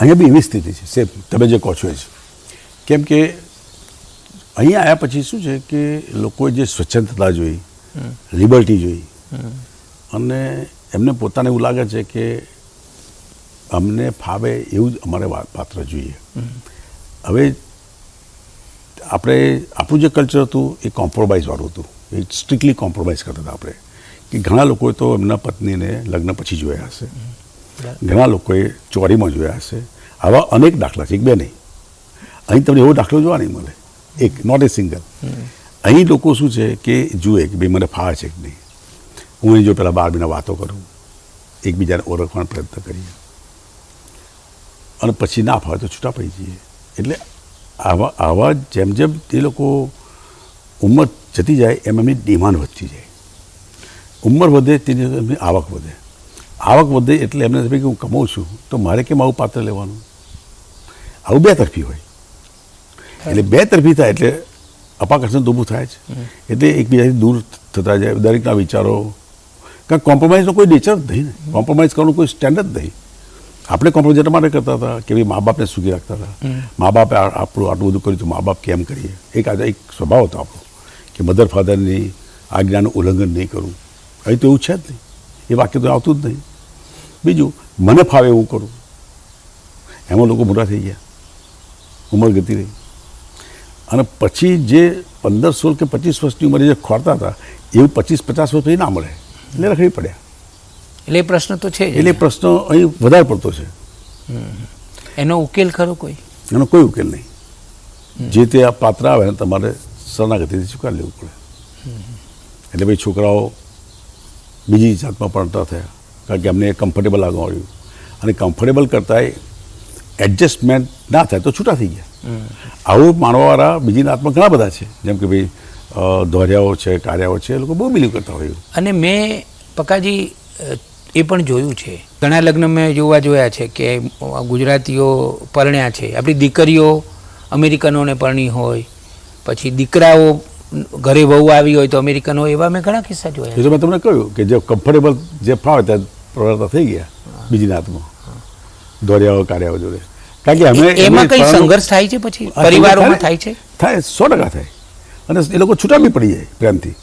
અહીંયા બી એવી સ્થિતિ છે સેમ તમે જે કહો છો એ જ. કેમ કે અહીંયા આવ્યા પછી શું છે કે લોકોએ જે સ્વચ્છંદતા જોઈ, લિબર્ટી જોઈ, અને એમને પોતાને એવું લાગે છે કે અમને ફાવે એવું જ અમારે પાત્ર જોઈએ. હવે આપણે આપણું જે કલ્ચર હતું એ કોમ્પ્રોમાઇઝવાળું હતું, એ સ્ટ્રિક્ટલી કોમ્પ્રોમાઇઝ કરતા હતા આપણે. કે ઘણા લોકોએ તો એમના પત્નીને લગ્ન પછી જોયા હશે, ઘણા લોકોએ ચોરીમાં જોયા હશે. આવા અનેક દાખલા છે, એક બે નહીં. અહીં તમને એવો દાખલો જોવા નહીં મળે, એક નોટ એ સિંગલ. અહીં લોકો શું છે કે જુએ કે ભાઈ મને ફાવે છે કે નહીં, હું અહીં જો પહેલાં 12 મહિના વાતો કરું, એકબીજાને ઓળખવાનો પ્રયત્ન કરીએ, અને પછી ના ફાવે તો છૂટા પડી જઈએ. એટલે આવા જેમ જેમ એ લોકો ઉંમર જતી જાય એમ એમની ડિમાન્ડ વધતી જાય. ઉંમર વધે તેની એમની આવક વધે. આવક વધે એટલે એમને કે હું કમાઉં છું તો મારે કેમ આવું પાત્ર લેવાનું. આવું બે તરફી હોય. એટલે બે તરફી થાય એટલે અપાકર્ષણ ઊભું થાય છે. એટલે એકબીજાથી દૂર થતા જાય દરેકના વિચારો. કારણ કોમ્પ્રોમાઇઝનો કોઈ નેચર જ નહીં ને, કોમ્પ્રોમાઇઝ કરવાનું કોઈ સ્ટેન્ડર્ડ નહીં. આપણે કોમ્પ્રોમાઇઝ એટલા માટે કરતા હતા કે ભાઈ મા બાપને સુખી રાખતા હતા. મા બાપે આપણું આટલું બધું કર્યું તો મા બાપ કેમ કરીએ, એક સ્વભાવ હતો આપણો કે મધર ફાધરની આજ્ઞાનું ઉલ્લંઘન નહીં કરવું. અહીં તો એવું છે જ નહીં, એ વાક્ય તો આવતું જ નહીં. બીજું મને ફાવે એવું કરું, એમાં લોકો મોટા થઈ ગયા, ઉંમર ગતી રહી. અને પછી જે 15, 16 કે 25 વર્ષની ઉંમરે જે ખોરતા હતા એવું 25, 50 વર્ષ પછી ના મળે, એટલે રખડી પડ્યા. એટલે એ પ્રશ્ન તો છે, એટલે પ્રશ્ન અહીં વધારે પડતો છે. એનો ઉકેલ ખરો કોઈ? એનો કોઈ ઉકેલ નહીં. જે તે આ પાત્ર આવે ને તમારે શરણાગતિથી સ્વીકાર લેવું પડે. એટલે ભાઈ છોકરાઓ બીજી જાતમાં ભણતા થયા કારણ કે અમને કમ્ફર્ટેબલ લાગવા આવ્યું, અને કમ્ફર્ટેબલ કરતાં એડજસ્ટમેન્ટ ના થાય તો છૂટા થઈ ગયા. આવું માનવાવાળા બીજી નાતમાં ઘણા બધા છે, જેમ કે ભાઈ ધોરિયાઓ છે, કાર્યાઓ છે, એ લોકો બહુ બિલીવ કરતા હોય. અને મેં પકાજી એ પણ જોયું છે, ઘણા લગ્ન મેં જોયા છે કે ગુજરાતીઓ પરણ્યા છે, આપણી દીકરીઓ અમેરિકનોને પરણી હોય, પછી દીકરાઓ ઘરે વહુ આવી હોય તો અમેરિકનો, એવા મેં ઘણા કિસ્સા જોયા. એ તો મેં તમને કહ્યું કે જે કમ્ફર્ટેબલ જે ફાવે ત્યાં પ્રવર્તા થઈ ગયા બીજી નાતમાં, ધોરિયાઓ કાર્યાઓ જોડે. કારણ કે અમે એમાં કઈ સંઘર્ષ થાય છે પછી પરિવારોમાં થાય છે? થાય, 100% થાય. અને એ લોકો છૂટા બી પડી જાય પ્રેમથી.